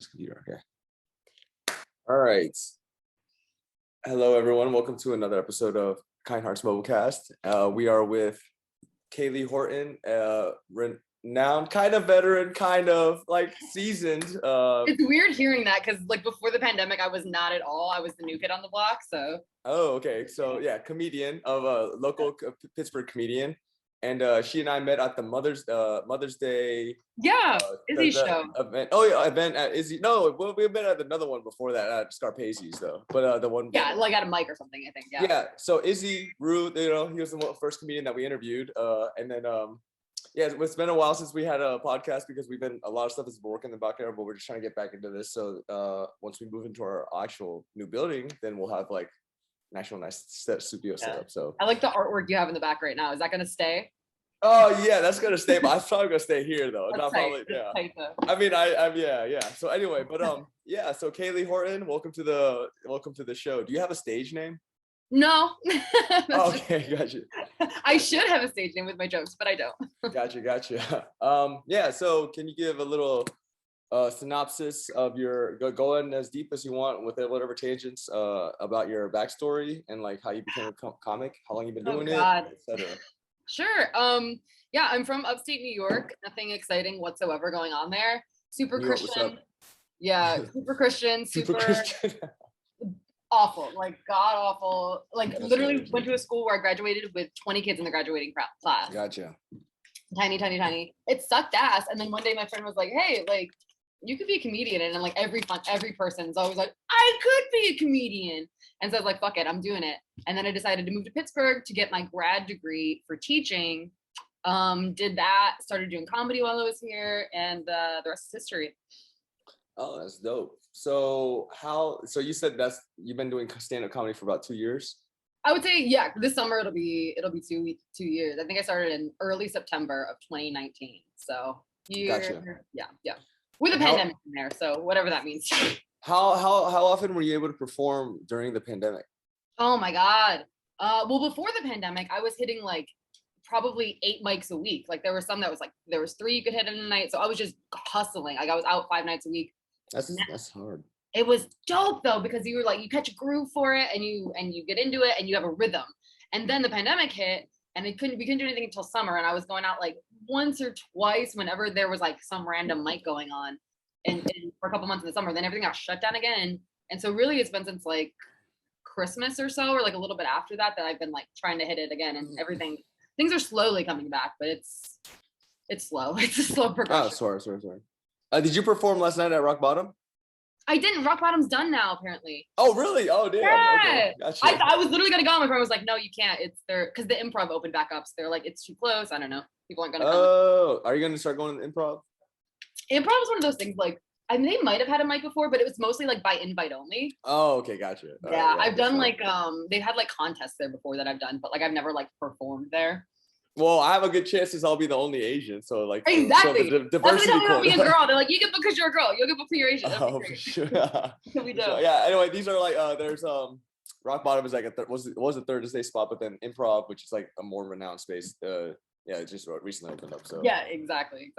this computer. Okay. All right. Hello, everyone. Welcome to another episode of Kind Hearts Mobilecast. We are with Kayley Horton, renowned, kind of veteran, kind of like seasoned. It's weird hearing that because like before the pandemic, I was not at all. I was the new kid on the block. So. Oh, okay. So yeah, comedian of a local Pittsburgh comedian. And she and I met at the Mother's Day. Yeah, Izzy show. Event. Oh yeah, event at Izzy. No, we met at another one before that at Scarpace's though. But the one. Yeah, like at a mic or something, I think. Yeah. Yeah. So Izzy Rue, he was the first comedian that we interviewed. And then yeah, it's been a while since we had a podcast because a lot of stuff has been working in the background, but we're just trying to get back into this. So once we move into our actual new building, then we'll have like nice studio setup. So I like the artwork you have in the back right now. Is that gonna stay? Oh yeah, that's gonna stay. But I'm probably gonna stay here though. That's not tight. probably. Yeah. Tight, I mean, yeah. So anyway, but yeah. So Kayley Horton, welcome to the show. Do you have a stage name? No. Okay, gotcha. I should have a stage name with my jokes, but I don't. Gotcha. Yeah. So can you give a little synopsis of your going as deep as you want with whatever tangents about your backstory and like how you became a comic, how long you've been doing it, etc. Sure. Yeah, I'm from upstate New York. Nothing exciting whatsoever going on there. Super New York, Christian. Yeah, super Christian. Super Christian. Awful, like god awful. Like literally went to a school where I graduated with 20 kids in the graduating class. Gotcha. Tiny. It sucked ass. And then one day my friend was like, "Hey, like you could be a comedian." And like every person's always like, "I could be a comedian." And so I was like, fuck it, I'm doing it. And then I decided to move to Pittsburgh to get my grad degree for teaching. Did that, started doing comedy while I was here, and the rest is history. Oh, that's dope. So you said you've been doing stand-up comedy for about 2 years? I would say, yeah, this summer it'll be 2 years. I think I started in early September of 2019. So Gotcha. Yeah. With a pandemic in there, so whatever that means. How often were you able to perform during the pandemic? Oh my God. Well, before the pandemic, I was hitting like probably 8 mics a week. Like there were some that was like, there was 3 you could hit in a night. So I was just hustling. Like I was out 5 nights a week. That's hard. It was dope though, because you were like, you catch a groove for it and you get into it and you have a rhythm. And then the pandemic hit and we couldn't do anything until summer. And I was going out like once or twice whenever there was like some random mic going on and for a couple months in the summer. Then everything got shut down again. And so really it's been since like Christmas or so, or like a little bit after that I've been like trying to hit it again, and things are slowly coming back, but it's slow. It's a slow progression. Oh, sorry. Did you perform last night at Rock Bottom? I didn't. Rock Bottom's done now, apparently. Oh, really? Oh, damn. Yeah. Okay. Gotcha. I was literally gonna go, and my friend was like, "No, you can't. It's there because the improv opened back up. So they're like, it's too close. I don't know. People aren't gonna come." Oh, are you gonna start going to improv? Improv is one of those things. Like, I mean, they might have had a mic before, but it was mostly like by invite only. Oh, okay, gotcha. Yeah, I've done like they've had like contests there before that I've done, but like I've never like performed there. Well, I have a good chance I'll be the only Asian, so like exactly. So the diversity. That's what they tell me, a girl. They're like, you get booked because you're a girl. You'll get booked because you're Asian. Oh, for sure. We do. Sure. Yeah. Anyway, these are like there's Rock Bottom is like was a Thursday spot, but then Improv, which is like a more renowned space. Yeah, it just recently opened up. So yeah, exactly.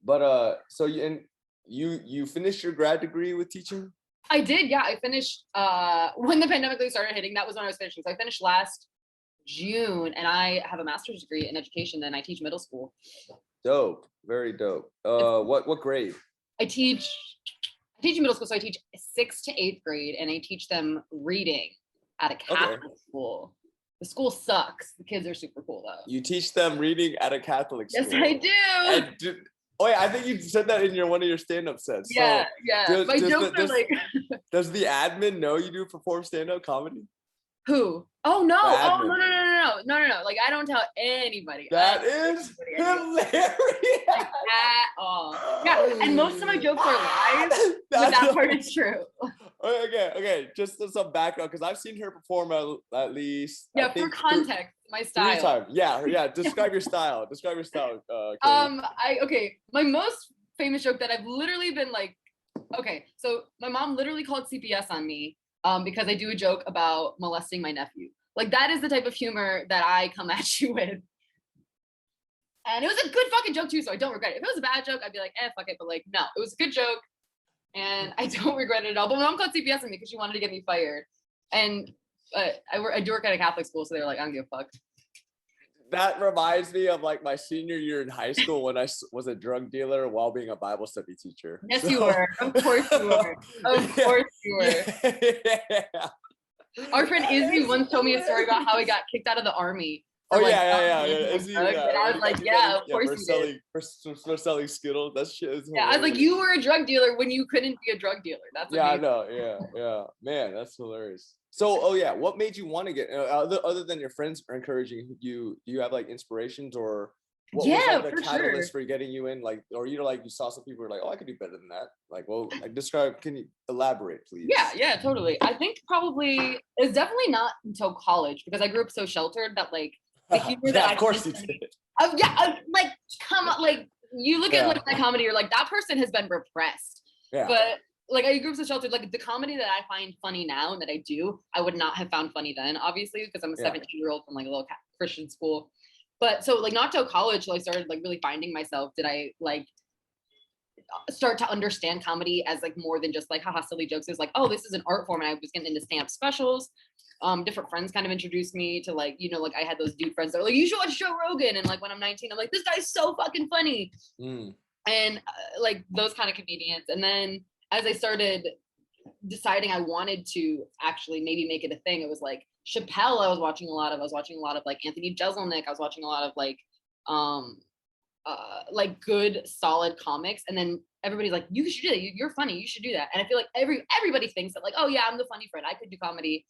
But so you finished your grad degree with teaching? I did. Yeah, I finished when the pandemic really started hitting. That was when I was finishing. So I finished last June, and I have a master's degree in education, and I teach middle school. Dope, very dope. What grade? I teach middle school, so I teach 6th to 8th grade, and I teach them reading at a Catholic school. The school sucks. The kids are super cool though. You teach them reading at a Catholic school? Yes, I do. Oh yeah, I think you said that in one of your stand-up sets. Yeah, so yeah. My jokes are like. Does the admin know you do perform stand-up comedy? Who? Oh no! Oh no! Like I don't tell anybody. That is hilarious. Like, at all. Yeah, and most of my jokes are lies. But that part is true. Okay. Just some background, because I've seen her perform at least. Yeah, for context, my style. 3 times. Yeah. Describe your style. My most famous joke that I've literally been like, okay, so my mom literally called CPS on me. Because I do a joke about molesting my nephew. Like that is the type of humor that I come at you with. And it was a good fucking joke too, so I don't regret it. If it was a bad joke, I'd be like, fuck it. But like, no, it was a good joke. and I don't regret it at all. But my mom called CPS on me because she wanted to get me fired. And I do work at a Catholic school, so they were like, I don't give a fuck. That reminds me of like my senior year in high school when I was a drug dealer while being a Bible study teacher. Yes, you were. Of course you were. Of course you were. Yeah. Our friend Izzy once told me a story about how he got kicked out of the army. Oh like, yeah. Izzy, and I was like, yeah, of course you did. For selling Skittles. That shit is hilarious. Yeah, I was like, you were a drug dealer when you couldn't be a drug dealer. That's amazing. I know. Yeah. Man, that's hilarious. So, what made you want to get other than your friends are encouraging you? Do you have like inspirations or what was like the catalyst for getting you in? Like, or you saw some people were like, oh, I could do better than that. Like, well, describe. Can you elaborate, please? Yeah, totally. I think probably it's definitely not until college because I grew up so sheltered that like the humor that of course you did. Like come on, like you look at like my comedy, you're like that person has been repressed. Yeah. But like I grew up so sheltered, like the comedy that I find funny now and that I do, I would not have found funny then, obviously, because I'm a 17-year-old from like a little Christian school. But so like not till college till I started like really finding myself did I like start to understand comedy as like more than just like haha silly jokes. It was like, oh, this is an art form, and I was getting into stand-up specials. Different friends kind of introduced me to like, like I had those dude friends that were like, you should watch Joe Rogan. And like when I'm 19, I'm like, this guy's so fucking funny. And like those kind of comedians. And then as I started deciding I wanted to actually maybe make it a thing, it was like Chappelle I was watching a lot of like Anthony Jeselnik. I was watching a lot of like good solid comics. And then everybody's like, you should do that. You're funny. You should do that. And I feel like everybody thinks that like, oh yeah, I'm the funny friend. I could do comedy.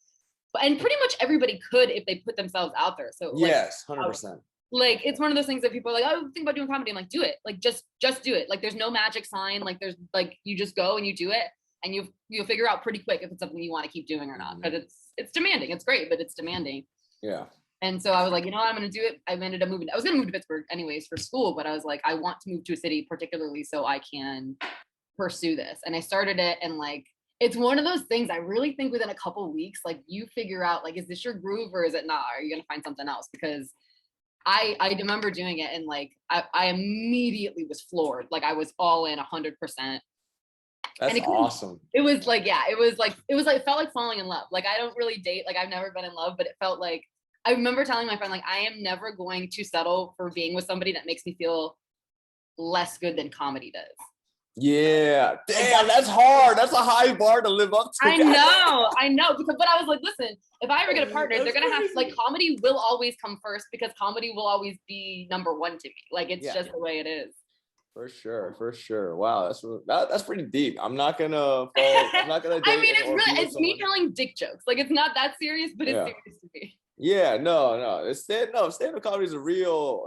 And pretty much everybody could if they put themselves out there. So like, yes, 100%. Like it's one of those things that people are like, oh, think about doing comedy. I'm like, do it. Like just do it. Like there's no magic sign. Like there's like you just go and you do it, and you'll figure out pretty quick if it's something you want to keep doing or not. Because it's demanding. It's great, but it's demanding. Yeah. And so I was like, you know what, I'm gonna do it. I ended up moving. I was gonna move to Pittsburgh anyways for school, but I was like, I want to move to a city particularly so I can pursue this. And I started it, and like it's one of those things I really think within a couple of weeks, like you figure out like, is this your groove or is it not? Are you gonna find something else? Because I remember doing it and like I immediately was floored. Like I was all in 100%. That's awesome. It was like, yeah, it felt like falling in love. Like I don't really date, like I've never been in love, but it felt like, I remember telling my friend, like, I am never going to settle for being with somebody that makes me feel less good than comedy does. Yeah. Damn, that's hard. That's a high bar to live up to. I know. But I was like, listen, if I ever get a partner, they're going to have, like, comedy will always come first because comedy will always be number one to me. Like, it's just the way it is. For sure. Wow, that's pretty deep. I'm not gonna date. I mean, it's me telling dick jokes. Like, it's not that serious, but it's serious to me. Yeah, no. Stand-up comedy is a real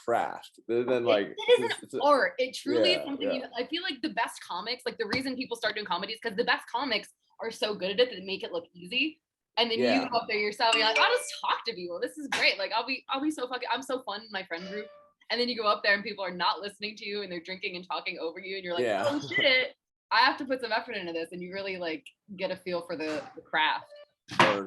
craft. Than like it's an art. It truly is something. I feel like the best comics, like the reason people start doing comedy is because the best comics are so good at it that they make it look easy. And then you go up there yourself, and you're like, I'll just talk to people. This is great. Like I'll be so fucking. I'm so fun in my friend group. And then you go up there and people are not listening to you and they're drinking and talking over you, and you're like, oh shit, I have to put some effort into this, and you really like get a feel for the craft.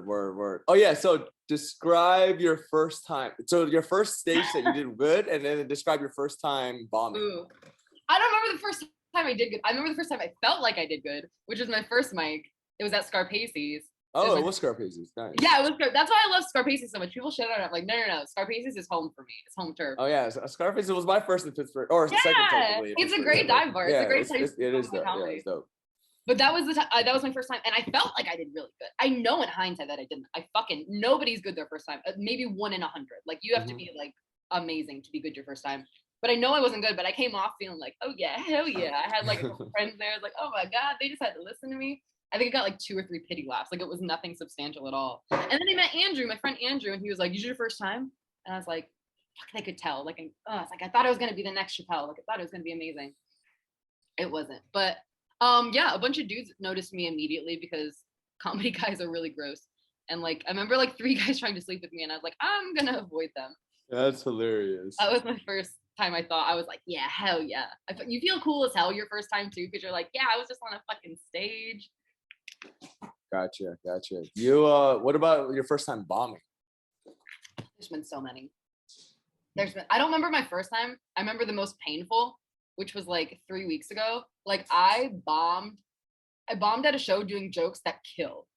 Word. Oh yeah. So describe your first time. So your first stage that you did good, and then describe your first time bombing. Ooh. I don't remember the first time I did good. I remember the first time I felt like I did good, which was my first mic. It was at Scarpace's. Oh, it was Scarpace's. Nice. Yeah, it was good. That's why I love Scarpace's so much. People shit on it. I'm like, no. Scarpace's is home for me. It's home turf. Oh yeah, Scarpace's was my first in Pittsburgh, or second technically. It's a great dive bar. It's a great place. It is dope. Yeah, it's dope. But that was that was my first time, and I felt like I did really good. I know in hindsight that I didn't. Nobody's good their first time. Maybe 1 in 100. Like you have to be like amazing to be good your first time. But I know I wasn't good. But I came off feeling like, oh yeah, hell yeah. I had like friends there. Like, oh my god, they just had to listen to me. I think I got like 2 or 3 pity laughs. Like it was nothing substantial at all. And then I met Andrew, my friend Andrew, and he was like, "Is your first time?" And I was like, "Fuck, I could tell." Like, I thought I was gonna be the next Chappelle. Like I thought it was gonna be amazing. It wasn't, but. A bunch of dudes noticed me immediately because comedy guys are really gross. And like, I remember like 3 guys trying to sleep with me, and I was like, I'm gonna avoid them. That's hilarious. That was my first time I thought. I was like, yeah, hell yeah. You feel cool as hell your first time too, because you're like, yeah, I was just on a fucking stage. Gotcha. You, what about your first time bombing? There's been so many. I don't remember my first time. I remember the most painful which was like 3 weeks ago, like I bombed at a show doing jokes that kill.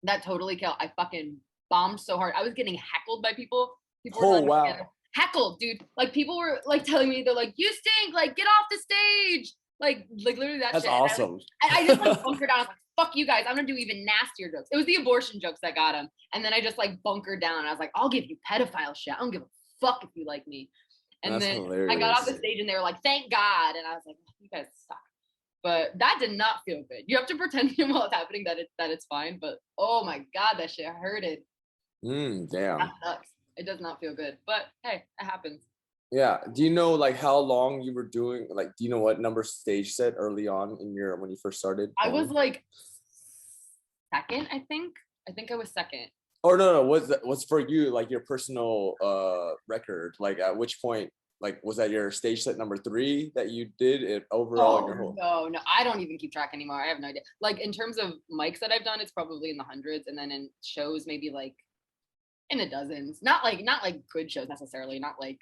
That totally kill. I fucking bombed so hard. I was getting heckled by people. People were Oh, like, wow. heckled, dude. Like people were like telling me, they're like, you stink, like get off the stage. Like literally that That's shit. awesome. And I just like bunkered down. I was like, fuck you guys. I'm gonna do even nastier jokes. It was the abortion jokes that got him. And then I just like bunkered down. And I was like, I'll give you pedophile shit. I don't give a fuck if you like me. And That's then hilarious. I got off the stage and they were like, thank God. And I was like, you guys suck. But that did not feel good. You have to pretend while it's happening that it's fine. But oh my God, that shit hurted. Damn. That sucks. It does not feel good. But hey, it happens. Yeah. Do you know like how long you were doing? Like, do you know what number stage set early on in your when you first started? I was like second, I think. I think I was second. Or no, what's for you like your personal record? Like at which point, like was that your stage set number 3 that you did it overall in your whole? No, I don't even keep track anymore. I have no idea. Like in terms of mics that I've done, it's probably in the hundreds, and then in shows maybe like in the dozens. Not like good shows necessarily, not like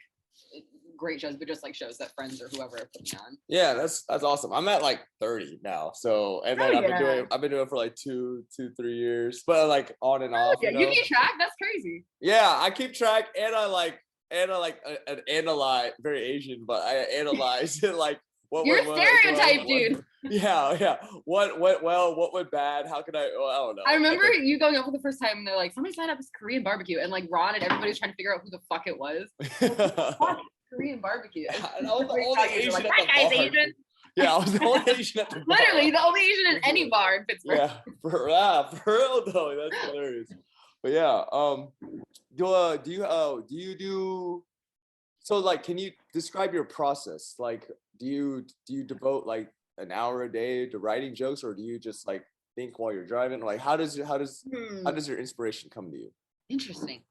great shows, but just like shows that friends or whoever put me on. Yeah, that's awesome. I'm at like 30 now. So and then I've been doing it for like 2, 3 years, but like on and off. Yeah, you keep track? That's crazy. Yeah, I keep track and I analyze, very Asian, but I analyze it like what you're a stereotype, dude. Yeah. What went bad? How could I don't know. I remember you going up for the first time and they're like, somebody signed up as Korean barbecue, and like Ron and everybody's trying to figure out who the fuck it was. Korean barbecue. I was the only Asian like, at that guy's bar. Asian. Yeah, I was the only Asian at the bar. Literally the only Asian in any bar in Pittsburgh. Yeah, for real though. That's hilarious. But yeah, do you do so like can you describe your process? Like do you devote like an hour a day to writing jokes, or do you just like think while you're driving? Like how does your inspiration come to you? Interesting.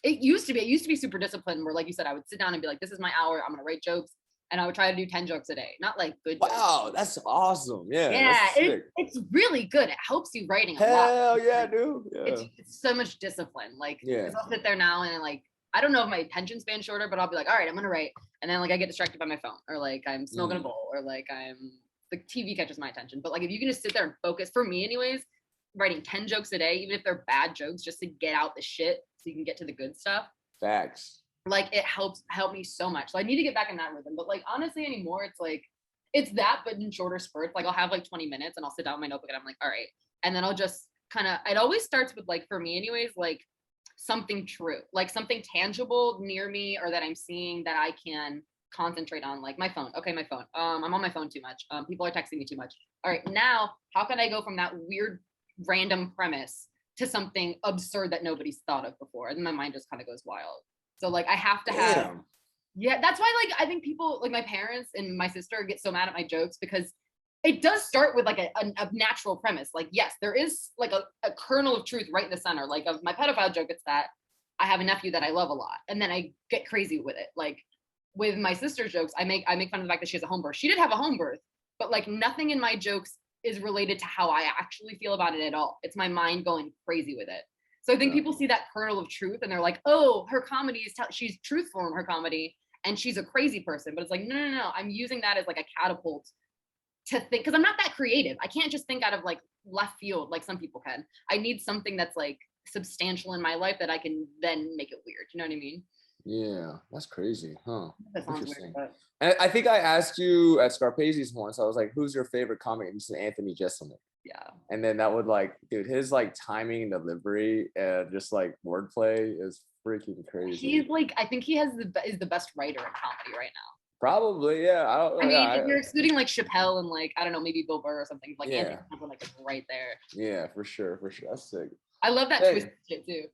It used to be super disciplined, where like you said, I would sit down and be like, this is my hour, I'm gonna write jokes, and I would try to do 10 jokes a day. Not like good jokes. Wow, that's awesome. Yeah, it's really good. It helps you writing a lot. Hell yeah, dude. Yeah. It's so much discipline. Like, yeah. I'll sit there now and like, I don't know if my attention span's shorter, but I'll be like, all right, I'm gonna write. And then like I get distracted by my phone, or like I'm smoking a bowl, or like the TV catches my attention. But like if you can just sit there and focus, for me anyways, writing 10 jokes a day, even if they're bad jokes, just to get out the shit so you can get to the good stuff. Facts. Like it helped me so much. So I need to get back in that rhythm. But like honestly anymore, it's like it's that, but in shorter spurts. Like I'll have like 20 minutes and I'll sit down with my notebook and I'm like, all right. And then I'll just it always starts with like, for me anyways, like something true, like something tangible near me or that I'm seeing that I can concentrate on, like my phone. Okay, my phone. I'm on my phone too much. People are texting me too much. All right, now how can I go from that weird random premise to something absurd that nobody's thought of before? And my mind just kind of goes wild. So like I have to have Yeah, that's why like I think people like my parents and my sister get so mad at my jokes, because it does start with like a natural premise. Like, yes, there is like a kernel of truth right in the center. Like of my pedophile joke, it's that I have a nephew that I love a lot. And then I get crazy with it. Like with my sister's jokes, I make fun of the fact that she has a home birth. She did have a home birth, but like nothing in my jokes is related to how I actually feel about it at all. It's my mind going crazy with it. So I think people see that kernel of truth and they're like, oh, her comedy is, she's truthful in her comedy and she's a crazy person. But it's like, no. I'm using that as like a catapult to think, because I'm not that creative. I can't just think out of like left field like some people can. I need something that's like substantial in my life that I can then make it weird. You know what I mean? Yeah, that's crazy, huh? That sounds weird, but... And I think I asked you at Scarpazi's once, I was like, who's your favorite comic? And you said Anthony Jeselnik. Yeah. And then that would like, dude, his like timing and delivery and just like wordplay is freaking crazy. He's like, I think he is the best writer in comedy right now. Probably, yeah. I mean, if you're excluding like Chappelle and like, I don't know, maybe Bill Burr or something, like yeah. Anthony Jeselnik like right there. Yeah, for sure. That's sick. I love that twisted shit too.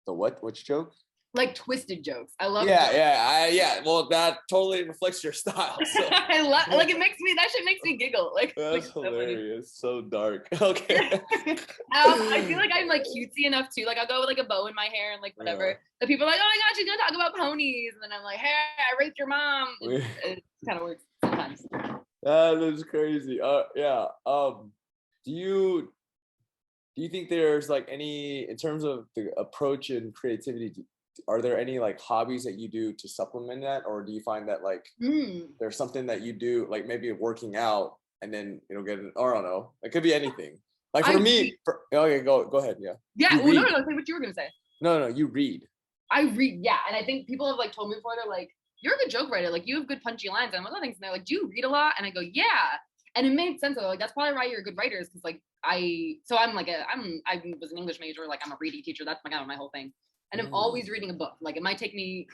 The what? Which joke? Like twisted jokes. I love. Yeah. Well, that totally reflects your style. So. I love. Like it makes me. That shit makes me giggle. Like that's hilarious. So dark. Okay. I feel like I'm like cutesy enough too. Like I'll go with like a bow in my hair and like whatever. Yeah. The people are like, oh my god, she's gonna talk about ponies, and then I'm like, hey, I raped your mom. It kind of works sometimes. That is crazy. Yeah. Do you think there's like any, in terms of the approach and creativity, do are there any like hobbies that you do to supplement that, or do you find that like there's something that you do, like maybe working out and then get it, or I don't know, it could be anything. Like for me, okay, go ahead. Yeah. Yeah. Well, no, say what you were gonna say. No, you read. I read, yeah, and I think people have like told me before, they're like, "You're a good joke writer, like you have good punchy lines," and other things, and they're like, "Do you read a lot?" And I go, "Yeah," and it made sense. They're like, "That's probably why you're a good writer," because like I was an English major, like I'm a reading teacher. That's kind of my whole thing, and I'm always reading a book. Like it might take me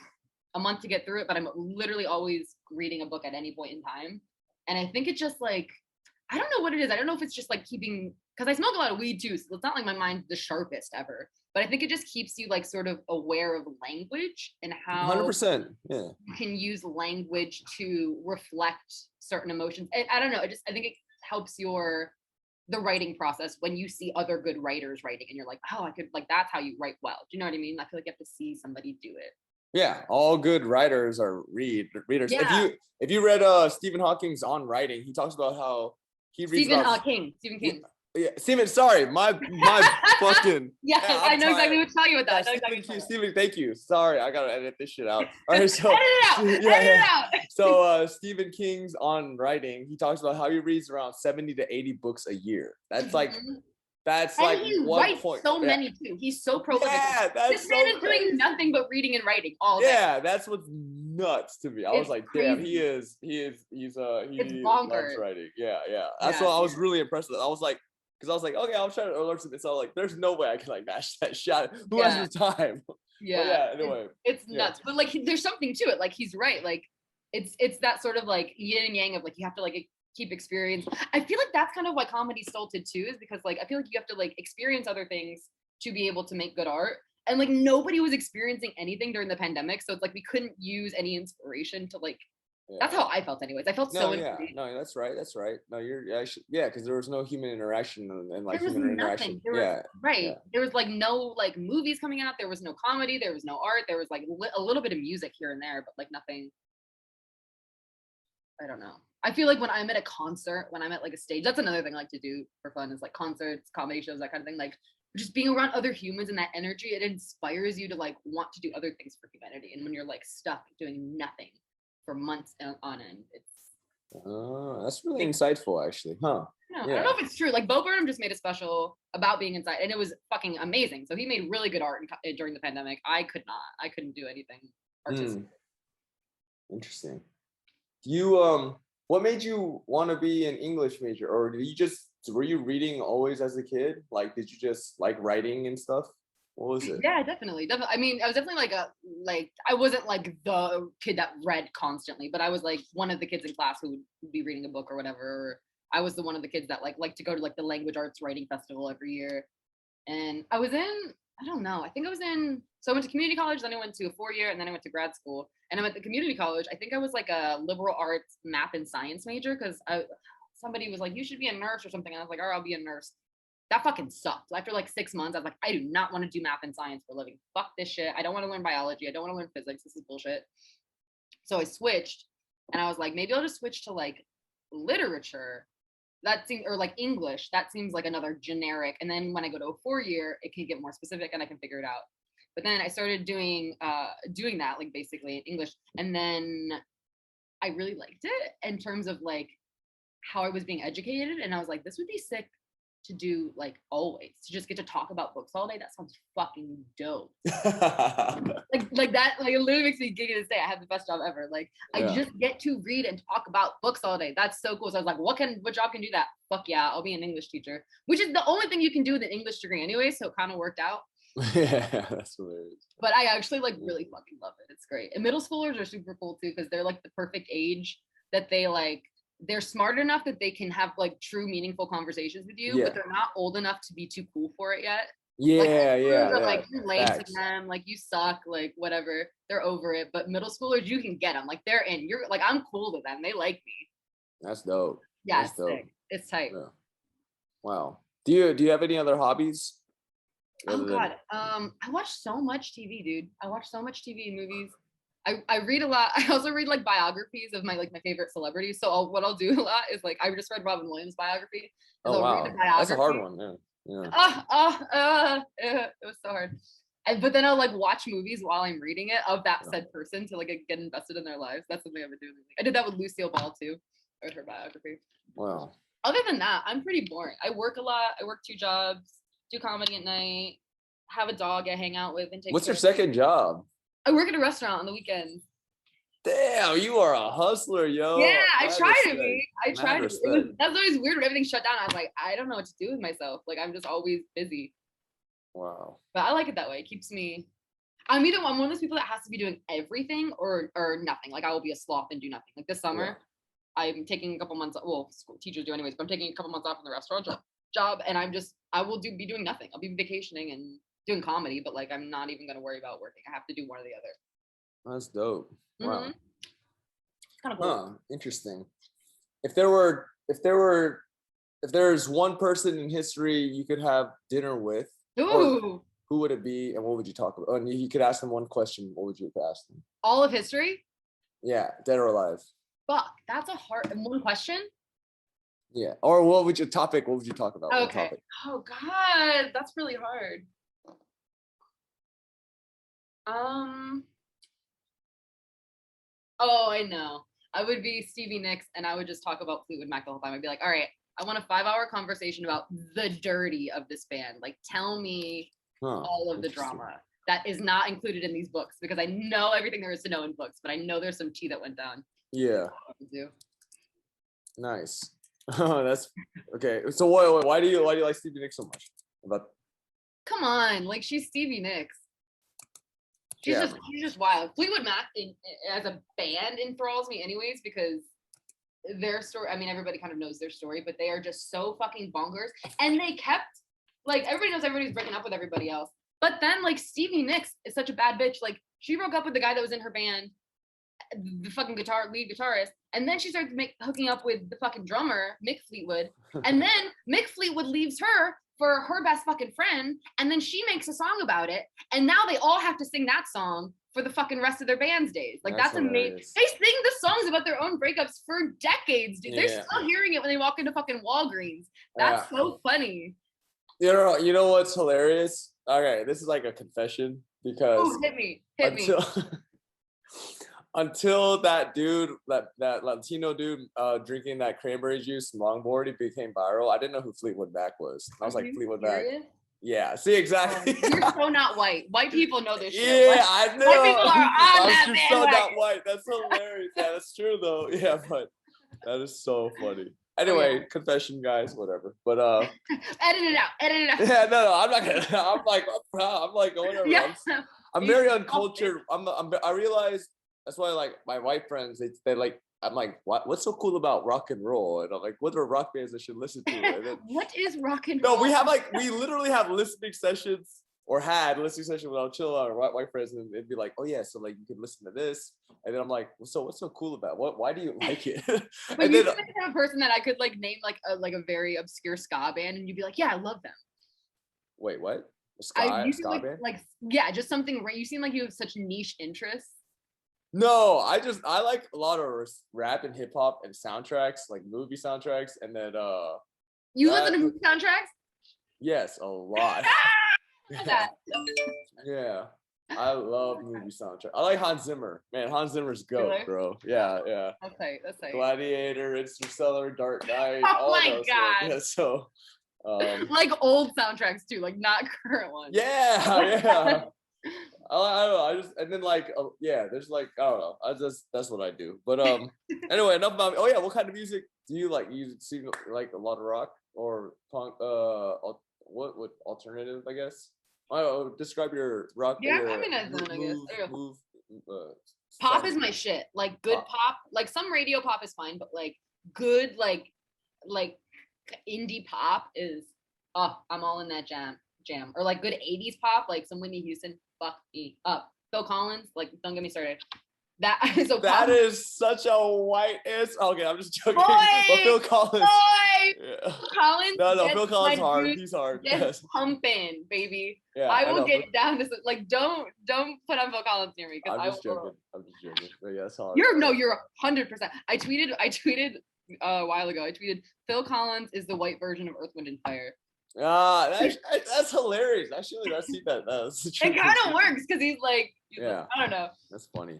a month to get through it, but I'm literally always reading a book at any point in time. And I think it's just like, I don't know what it is. I don't know if it's just like keeping, because I smoke a lot of weed too, so it's not like my mind's the sharpest ever. But I think it just keeps you like sort of aware of language and how 100%, yeah, you can use language to reflect certain emotions. And I don't know. I think it helps the writing process when you see other good writers writing, and you're like, oh, I could like that's how you write well. Do you know what I mean? I feel like you have to see somebody do it. Yeah, all good writers are readers. Yeah. If you read Stephen Hawking's On Writing, he talks about how he reads Stephen King. Yeah, Stephen, sorry, my fucking. Yeah, I know exactly what to tell you with that. Stephen, thank you. Sorry, I gotta edit this shit out. All right, so edit it out. So Stephen King's On Writing, he talks about how he reads around 70 to 80 books a year. That's like he writes so many too. He's so prolific. Yeah, this man is doing nothing but reading and writing all day. Yeah, that's what's nuts to me. I was like, damn, he's loves writing. Yeah. That's what I was really impressed with. I was like, because I was like, okay, I'll try to learn something. So I was like, there's no way I can like match that shot. Who has the time? Yeah. Anyway, it's nuts. But like, there's something to it. Like he's right. Like it's that sort of like yin and yang of like you have to like keep experience. I feel like that's kind of why comedy's stilted too, is because like I feel like you have to like experience other things to be able to make good art. And like nobody was experiencing anything during the pandemic, so it's like we couldn't use any inspiration to like. That's how I felt, anyways. I felt no, that's right. No, because there was no human interaction and like human interaction. There was like no like movies coming out. There was no comedy. There was no art. There was like a little bit of music here and there, but like nothing. I don't know. I feel like when I'm at a concert, when I'm at like a stage, that's another thing I like to do for fun, is like concerts, comedy shows, that kind of thing. Like just being around other humans and that energy, it inspires you to like want to do other things for humanity. And when you're like stuck doing nothing for months on end, it's that's really insightful, actually, huh? I don't know if it's true. Like Bo Burnham just made a special about being inside, and it was fucking amazing. So he made really good art during the pandemic. I couldn't do anything artistic. Interesting. You what made you want to be an English major, or were you reading always as a kid? Like, did you just like writing and stuff? What was it? Yeah, definitely. I mean, I was definitely I wasn't like the kid that read constantly, but I was like one of the kids in class who would be reading a book or whatever. Or I was the one of the kids that like to go to like the language arts writing festival every year. And I was I don't know. I think I was so I went to community college, then I went to a 4-year, and then I went to grad school. And I'm at the community college. I think I was like a liberal arts math and science major, because somebody was like, you should be a nurse or something. And I was like, all right, I'll be a nurse. That fucking sucked. After like 6 months, I was like, I do not want to do math and science for a living. Fuck this shit. I don't want to learn biology. I don't want to learn physics. This is bullshit. So I switched, and I was like, maybe I'll just switch to like literature. That seems, or like English. That seems like another generic. And then when I go to a 4-year, it can get more specific and I can figure it out. But then I started doing that, like basically in English. And then I really liked it in terms of like how I was being educated. And I was like, this would be sick to do like always, to just get to talk about books all day. That sounds fucking dope. like that, like it literally makes me giggle to say I have the best job ever. Like I just get to read and talk about books all day. That's so cool. So I was like, what job can do that? Fuck yeah, I'll be an English teacher, which is the only thing you can do with an English degree anyway. So it kind of worked out. Yeah, that's hilarious. But I actually like really fucking love it. It's great. And middle schoolers are super cool too, because they're like the perfect age that they're smart enough that they can have like true meaningful conversations with you, but they're not old enough to be too cool for it yet. Like you're lame to them, like you suck, like whatever. They're over it. But middle schoolers, you can get them. Like they're in. You're like, I'm cool with them. They like me. That's dope. Yeah, that's it's dope. Sick. It's tight. Yeah. Wow. Do you have any other hobbies? Oh God. I watch so much TV, dude. I watch so much TV and movies. I read a lot. I also read like biographies of my favorite celebrities. So what I'll do a lot is like I just read Robin Williams' biography. Oh wow, that's a hard one. Yeah. It was so hard. but then I'll like watch movies while I'm reading it of that said person to like get invested in their lives. That's something I've been doing lately. I did that with Lucille Ball too. I read her biography. Wow. Other than that, I'm pretty boring. I work a lot. I work 2 jobs, do comedy at night, have a dog I hang out with and take What's care your second job? I work at a restaurant on the weekends. Damn, you are a hustler, yo. Yeah, I Mad try to respect. be. I Mad try to. respect. That's always weird when everything's shut down. I was like, I don't know what to do with myself. Like I'm just always busy. Wow. But I like it that way. It keeps me. I'm one of those people that has to be doing everything or nothing. Like I will be a sloth and do nothing. Like this summer, I'm taking a couple months. Well, school teachers do anyways, but I'm taking a couple months off from the restaurant job, and I will be doing nothing. I'll be vacationing and doing comedy, but like I'm not even gonna worry about working. I have to do one or the other. That's dope. Wow. Mm-hmm. It's kind of cool. Huh. Interesting. If there's one person in history you could have dinner with, Ooh. Who would it be, and what would you talk about? And you could ask them one question. What would you ask them? All of history? Yeah, dead or alive. Fuck, that's a hard one question. Yeah, or what would you talk about? Okay. Oh God, that's really hard. Oh, I know. I would be Stevie Nicks, and I would just talk about Fleetwood Mac the whole time. I'd be like, all right, I want a 5-hour conversation about the dirty of this band. Like, tell me all of the drama that is not included in these books, because I know everything there is to know in books, but I know there's some tea that went down. Yeah. Nice. That's okay. So why do you like Stevie Nicks so much? Come on, like she's Stevie Nicks. She's just wild. Fleetwood Mac as a band enthralls me anyways, because their story, I mean, everybody kind of knows their story, but they are just so fucking bonkers. And they kept, like, everybody knows everybody's breaking up with everybody else. But then, like, Stevie Nicks is such a bad bitch. Like, she broke up with the guy that was in her band, the fucking lead guitarist, and then she started hooking up with the fucking drummer, Mick Fleetwood. And then Mick Fleetwood leaves her for her best fucking friend, and then she makes a song about it, and now they all have to sing that song for the fucking rest of their band's days. Like that's amazing. They sing the songs about their own breakups for decades, dude. They're still hearing it when they walk into fucking Walgreens. That's so funny. You know what's hilarious? Okay, this is like a confession, because hit me. Until that dude, that Latino dude drinking that cranberry juice and longboard, it became viral. I didn't know who Fleetwood Mac was. I was like, Fleetwood Mac. Yeah, see, exactly. You're so not white. White people know this shit. Yeah, I know. White people are on that bandwagon. So not white. That's hilarious. Yeah, that's true though. Yeah, but that is so funny. Anyway, confession, guys, whatever. But edit it out. Yeah, no, I'm not gonna. I'm like whatever. Yeah. I'm very uncultured. I realize that's why, like, my white friends, they like. I'm like, what's so cool about rock and roll? And I'm like, what are rock bands I should listen to? And then, what is rock and roll? No, we literally have listening sessions, or had listening sessions with our chill out white friends, and they'd be like, oh yeah, so like you can listen to this. And then I'm like, so what's so cool about it? Why do you like it? But and you're the kind of person that I could like name like a very obscure ska band, and you'd be like, yeah, I love them. Wait, what? Ska band? Like yeah, just something. You seem like you have such niche interests. No, I like a lot of rap and hip hop and soundtracks, like movie soundtracks, and then you listen to movie soundtracks? Yes, a lot. Yeah, I love movie soundtrack. I like Hans Zimmer. Man, Hans Zimmer's goat, really? Bro. Yeah. That's right. Gladiator, Interstellar, Dark Knight. Oh my god. Yeah, so like old soundtracks too, like not current ones. Yeah. I don't know. And then like there's like I don't know. That's what I do. But anyway, enough about me. Oh yeah, what kind of music do you like? You see like a lot of rock or punk? What would alternative? I guess. Describe your rock. Yeah, I mean, I guess. Pop is my shit. Like good pop. Like some radio pop is fine, but like good like indie pop is. Oh, I'm all in that jam. Or like good 80s pop, like some Whitney Houston. Fuck me up. Phil Collins, like don't get me started. That is such a white ass. Okay, I'm just joking. Boy, but Phil Collins. Yeah. Phil Collins. No, Phil Collins hard. He's hard. Yes. Pumping, baby. Yeah, I will get down to like don't put on Phil Collins near me because I'm just joking. But yeah, it's hard. You're 100%. I tweeted a while ago. I tweeted Phil Collins is the white version of Earth, Wind and Fire. That's hilarious. Actually, I see that. That's It kind of works because he's like, I don't know. That's funny.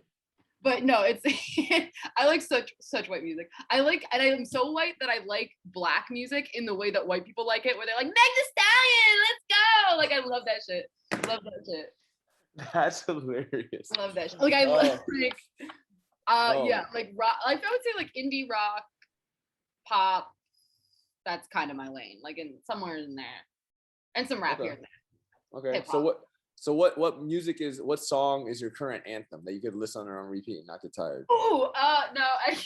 But no, it's I like such white music. And I am so white that I like black music in the way that white people like it, where they're like, Meg Thee Stallion, let's go. Like, I love that shit. Love that shit. That's hilarious. I love that shit. Like, I love yeah, like rock. Like, I would say like indie rock, pop. That's kind of my lane. Like, in somewhere in there, and some rap here and there. Okay. Hip-hop. So what song is your current anthem that you could listen on repeat and not get tired? Oh, no, I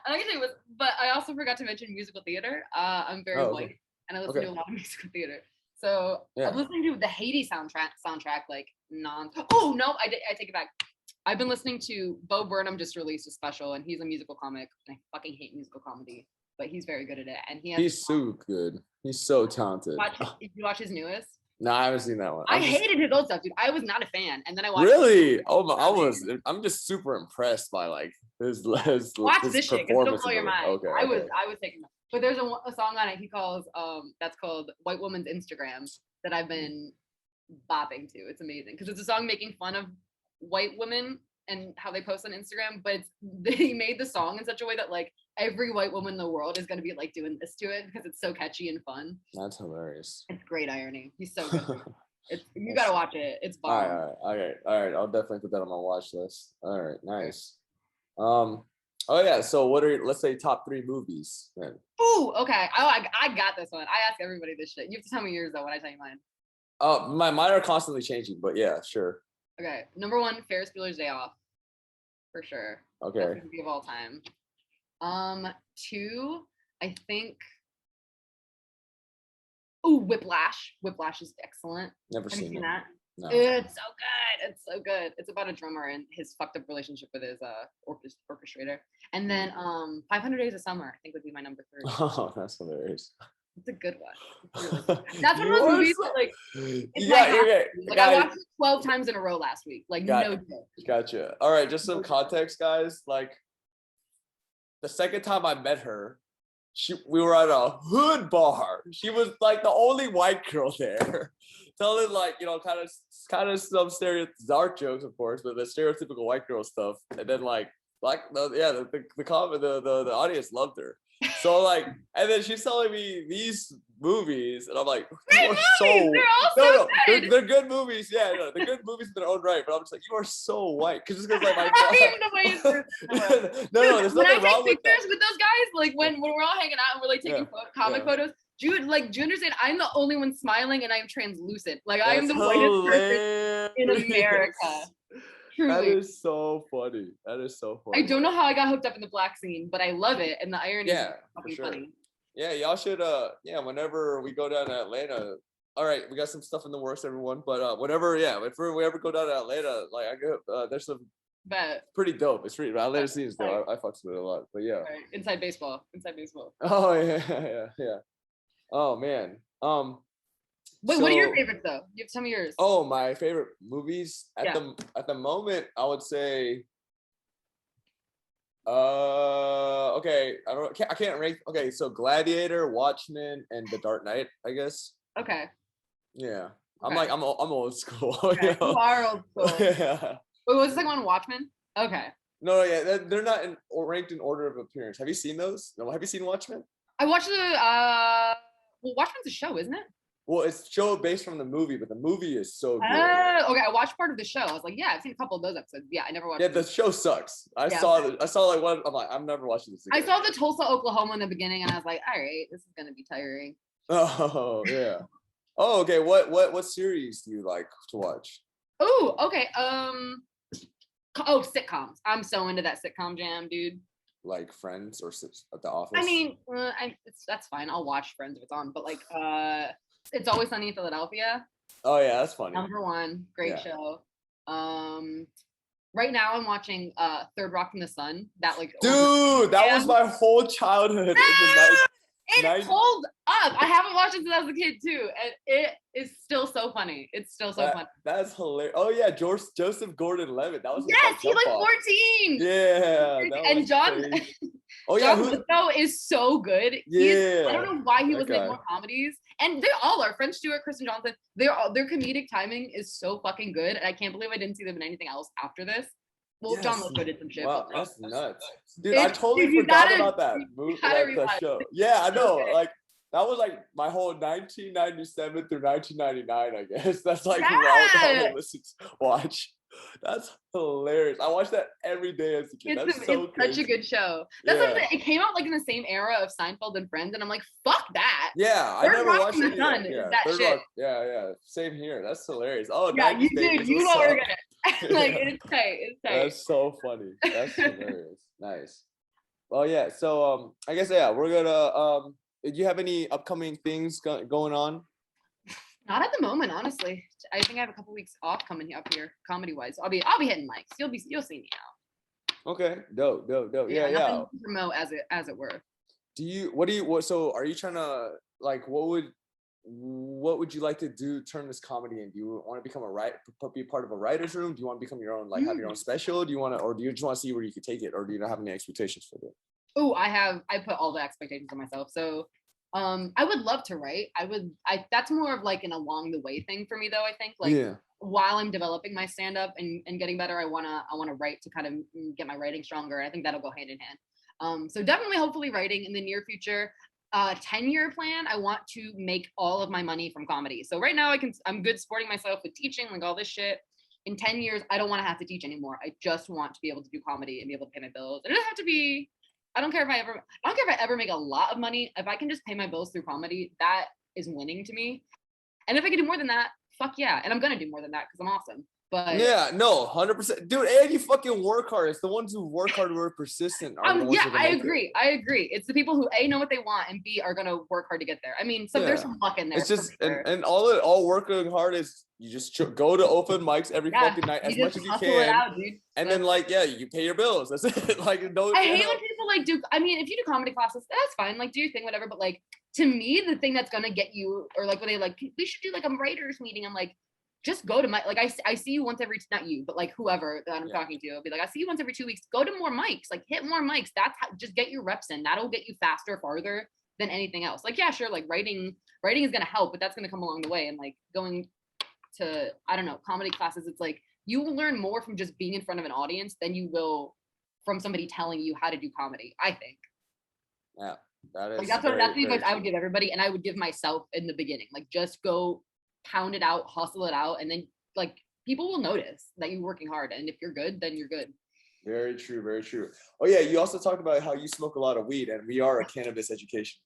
actually was, but I also forgot to mention musical theater. I'm very white, and I listen to a lot of musical theater. So I'm listening to the Haiti soundtrack, like Oh no, I take it back. I've been listening to Bo Burnham just released a special, and he's a musical comic, and I fucking hate musical comedy, but he's very good at it, and he's so good. He's so talented. Did you watch his newest? No, I haven't seen that one. I hated his old stuff, dude. I was not a fan, and then I watched. Really? I'm just super impressed by like his watch this shit. It'll blow your mind. Okay. I was taking, but there's a song on it he calls that's called "White Woman's Instagram" that I've been bopping to. It's amazing because it's a song making fun of white women and how they post on Instagram, but he made the song in such a way that like every white woman in the world is going to be like doing this to it because it's so catchy and fun. That's hilarious. It's great irony. He's so good. You gotta watch it. It's bomb. All right. I'll definitely put that on my watch list. All right, nice. Oh yeah. So let's say top 3 movies then. Ooh, okay. I got this one. I ask everybody this shit. You have to tell me yours though when I tell you mine. Mine are constantly changing, but yeah, sure. Okay, number 1, Ferris Bueller's Day Off, for sure. Okay. Best movie of all time. 2, I think. Ooh, Whiplash. Whiplash is excellent. Never seen that. No. It's so good. It's so good. It's about a drummer and his fucked up relationship with his orchestrator. And then 500 Days of Summer, I think would be my number 3. Oh, that's hilarious. It's a good one. Really good. That's one of those movies that like I watched it 12 times in a row last week. Like no joke. Gotcha. All right, just some context, guys. Like the second time I met her, we were at a hood bar. She was like the only white girl there, telling like kind of some dark jokes, of course, but the stereotypical white girl stuff. And then the audience loved her. So like, and then she's telling me these movies, and I'm like, they're also good. They're good movies. Yeah, they're good movies in their own right. But I'm just like, you are so white, because just because like there's when nothing I wrong take with that. pictures with those guys, like when we're all hanging out and we're like taking comic photos. Jude, do you understand? I'm the only one smiling, and I'm translucent. Like I am the whitest person in America. Truly. That is so funny. I don't know how I got hooked up in the black scene, but I love it, and the irony is fucking funny. Yeah, y'all should whenever we go down to Atlanta. All right, we got some stuff in the works, everyone. But whenever we ever go down to Atlanta, like I go, there's some pretty dope. It's pretty Atlanta scenes though. I fucks with it a lot. But yeah. Right. Inside baseball. Oh yeah. Oh man. Wait, what are your favorites though? You have some of yours. Oh, my favorite movies at the moment, I would say. Okay, I can't rank. Okay, so Gladiator, Watchmen, and The Dark Knight, I guess. Okay. Yeah, okay. I'm old school. Okay. You know? You are old school. Yeah. Wait, what's the second one? Watchmen. Okay. No, yeah, they're not ranked in order of appearance. Have you seen those? No, have you seen Watchmen? I watched well, Watchmen's a show, isn't it? Well, it's show based from the movie, but the movie is so good. Okay, I watched part of the show. I was like, yeah, I've seen a couple of those episodes. Yeah, I never watched. Yeah, the show sucks. I saw like one. I'm like, I'm never watching this again. I saw the Tulsa, Oklahoma in the beginning, and I was like, all right, this is gonna be tiring. Oh yeah. Oh, okay. What series do you like to watch? Oh, okay. Sitcoms. I'm so into that sitcom jam, dude. Like Friends or at The Office? I mean, that's fine. I'll watch Friends if it's on, but like, It's Always Sunny in Philadelphia. Oh yeah, that's funny. Number 1, great show. Right now I'm watching Third Rock from the Sun. That like dude, that was my whole childhood. It pulled up. I haven't watched it since I was a kid too, and it is still so funny. It's still so funny. That's hilarious. Oh yeah, Joseph Gordon-Levitt. That was he's like 14. Yeah. And John Oh yeah, John Lithgow is so good. Yeah, I don't know why he that was making guy. more comedies. And they all are. French Stewart, Kristen Johnson. Their comedic timing is so fucking good. And I can't believe I didn't see them in anything else after this. Well, John Yes. Lithgow did some shit. Wow, But that's nuts, dude. I totally you forgot gotta, about that you movie, gotta that rewatch show. it. Yeah, I know. Okay. Like that was like my whole 1997 through 1999. I guess that's like who I would listen to, watch. That's hilarious. I watched that every day as a kid. That's so it's crazy. such a good show. That's what I'm saying. It came out like in the same era of Seinfeld and Friends, and I'm like, fuck that. Yeah, I never watched it. Yeah, that Third shit. Rock. Yeah. Same here. That's hilarious. Oh, yeah, 90s you babies. did. You know we're gonna like. It's tight. It's tight. That's so funny. That's hilarious. Nice. Well, yeah. So, I guess we're gonna. Do you have any upcoming things going on? Not at the moment, honestly. I think I have a couple weeks off coming up here, comedy wise. I'll be hitting mics. You'll see me out. Okay. Dope. Yeah. Nothing to promote as it were. So are you trying to like what would you like to do? Turn this comedy in? Do you want to become be part of a writer's room? Do you want to become your own, like have your own special? Do you just want to see where you could take it, or do you not have any expectations for it? Oh, I put all the expectations on myself. So I would love to write. That's more of like an along the way thing for me though. I think like while I'm developing my stand up and getting better, I wanna write to kind of get my writing stronger. I think that'll go hand in hand. So definitely hopefully writing in the near future. 10-year plan, I want to make all of my money from comedy. So right now I'm good supporting myself with teaching, like all this shit. In 10 years, I don't want to have to teach anymore. I just want to be able to do comedy and be able to pay my bills. It doesn't have to be, I don't care if I ever make a lot of money. If I can just pay my bills through comedy, that is winning to me. And if I can do more than that, fuck yeah. And I'm gonna do more than that because I'm awesome. But yeah, no, 100%, dude. And you fucking work hard. It's the ones who work hard, who are persistent. Are the ones who I agree. I agree. It's the people who A, know what they want, and B, are gonna work hard to get there. I mean, there's some luck in there. It's just and all working hard is you just go to open mics every fucking night as much as you can, out, and then like you pay your bills. That's it. Like no. I hate when people like do. I mean, if you do comedy classes, that's fine. Like do your thing, whatever. But like to me, the thing that's gonna get you, or like when they like, we should do like a writers meeting. I'm like, just go to my, like, I see you once every, not you, but like whoever that I'm talking to, I'll be like, I see you once every 2 weeks, go to more mics, like hit more mics. That's how, just get your reps in. That'll get you faster, farther than anything else. Like, yeah, sure. Like writing is going to help, but that's going to come along the way. And like going to, I don't know, comedy classes, it's like, you will learn more from just being in front of an audience than you will from somebody telling you how to do comedy, I think. Yeah. That is like, that's the advice I would give everybody. And I would give myself in the beginning, like just go pound it out, hustle it out, and then like people will notice that you're working hard, and if you're good, then you're good. Very true, very true. Oh yeah, you also talked about how you smoke a lot of weed, and we are a cannabis education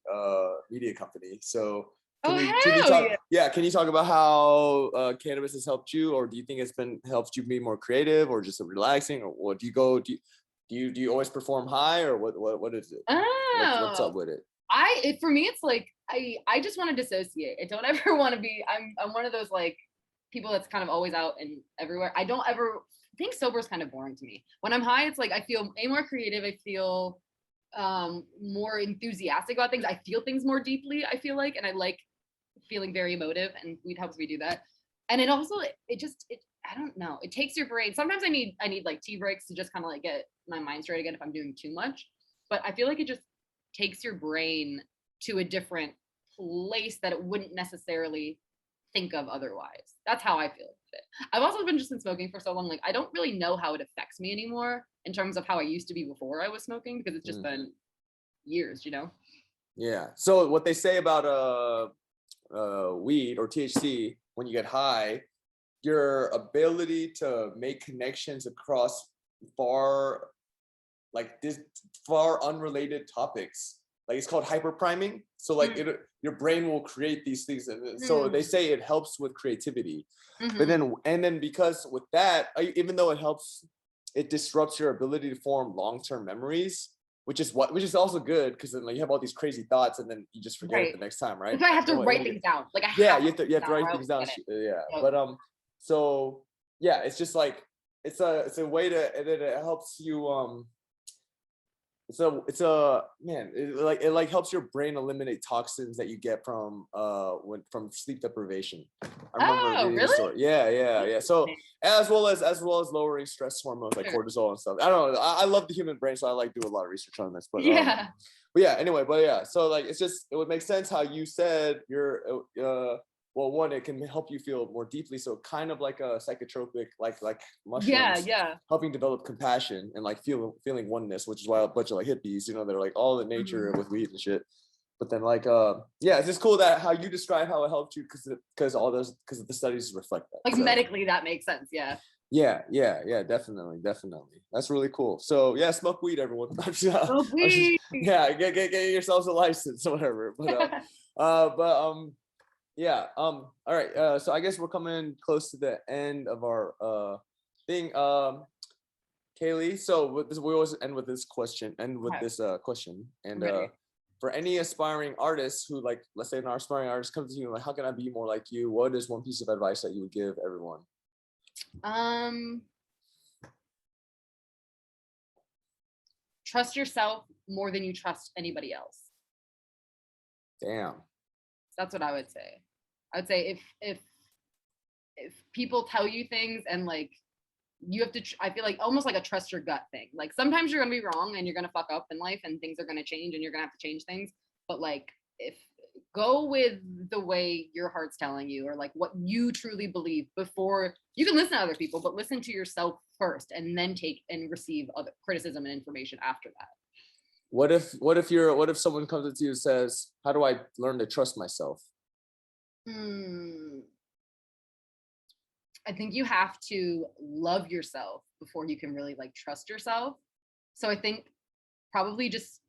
media company. So can you talk about how cannabis has helped you, or do you think it's helped you be more creative, or just relaxing, or what do you always perform high, or what is it? What's up with it? For me, it's like I just want to dissociate. I don't ever want to be. I'm one of those like people that's kind of always out and everywhere. I don't ever think sober is kind of boring to me. When I'm high, it's like I feel way more creative. I feel more enthusiastic about things. I feel things more deeply. I feel like, and I like feeling very emotive, and weed helps me do that. And it also I don't know. It takes your brain. Sometimes I need like tea breaks to just kind of like get my mind straight again if I'm doing too much. But I feel like it just takes your brain to a different place that it wouldn't necessarily think of otherwise. That's how I feel with it. I've also been smoking for so long, like I don't really know how it affects me anymore in terms of how I used to be before I was smoking, because it's just been years, you know? Yeah. So what they say about weed or THC, when you get high, your ability to make connections across far unrelated topics, like it's called hyperpriming. So like your brain will create these things, and so they say it helps with creativity. But then because with that, even though it disrupts your ability to form long-term memories, which is also good, because then like, you have all these crazy thoughts and then you just forget it the next time, right? So I have to write things down. Like you have to write things down. Yeah. But so yeah, it's just like it's a way to, and then it helps you man, it like helps your brain eliminate toxins that you get from from sleep deprivation. I remember Oh, reading the really? story. Yeah. So as well as lowering stress hormones like cortisol and stuff. I don't know. I love the human brain, so I like do a lot of research on this. But Yeah. but yeah, anyway, but yeah, so like it would make sense how you said you're well, one, it can help you feel more deeply, so kind of like a psychotropic, like mushrooms, Yeah. helping develop compassion and like feeling oneness, which is why a bunch of like hippies, they're like all the nature with weed and shit. But then like yeah, it's just cool that how you describe how it helped you because the studies reflect that. Like so. Medically, that makes sense. Yeah. Yeah, definitely. That's really cool. So yeah, smoke weed, everyone. Smoke weed. Yeah, get yourselves a license or whatever. But yeah. All right. So I guess we're coming close to the end of our thing. Kayley. So we always end with this question. And for any aspiring artists who like, let's say an aspiring artist comes to you like, how can I be more like you? What is one piece of advice that you would give everyone? Trust yourself more than you trust anybody else. Damn. That's what I would say. I would say if people tell you things and like you have to, I feel like almost like a trust your gut thing. Like sometimes you're gonna be wrong and you're gonna fuck up in life and things are gonna change and you're gonna have to change things. But like if go with the way your heart's telling you or like what you truly believe before you can listen to other people, but listen to yourself first and then take and receive other criticism and information after that. What if someone comes up to you and says, how do I learn to trust myself? I think you have to love yourself before you can really like trust yourself. So I think probably just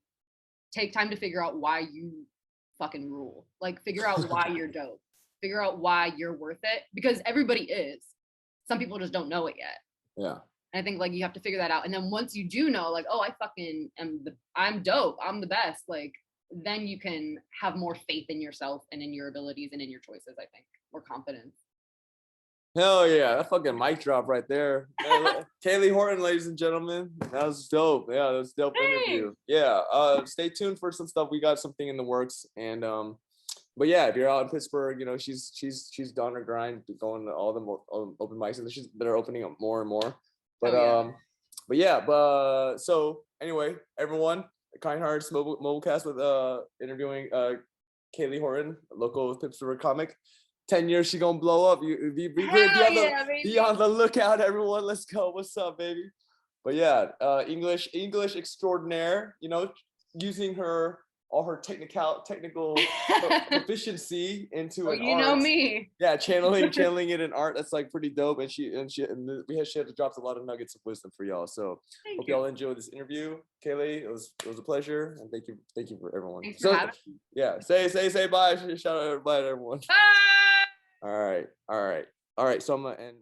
take time to figure out why you fucking rule. Like figure out why you're dope. Figure out why you're worth it because everybody is. Some people just don't know it yet. Yeah. And I think like you have to figure that out. And then once you do know, like, oh, I fucking I'm dope. I'm the best. Like then you can have more faith in yourself and in your abilities and in your choices, I think, more confidence. Hell yeah, that fucking mic drop right there. Kayley Horton, ladies and gentlemen. That was dope. Yeah, that was a dope interview. Yeah. Stay tuned for some stuff. We got something in the works. And but yeah, if you're out in Pittsburgh, she's on her grind, going to all the open mics that are opening up more and more. But so anyway, everyone, Kind Hearts Mobilecast with interviewing Kayley Horton, a local Pittsburgh comic. 10 years she gonna blow up. Be on the lookout, everyone. Let's go. What's up, baby? But yeah, English extraordinaire, using all her technical proficiency into an art. You know me. Yeah, channeling it in art. That's like pretty dope. And she had to drop a lot of nuggets of wisdom for y'all. So hope y'all enjoyed this interview. Kaylee, it was a pleasure. And thank you for everyone. Thanks for having me. Yeah, say bye. Shout out everybody, everyone. Bye. All right. So I'm gonna end.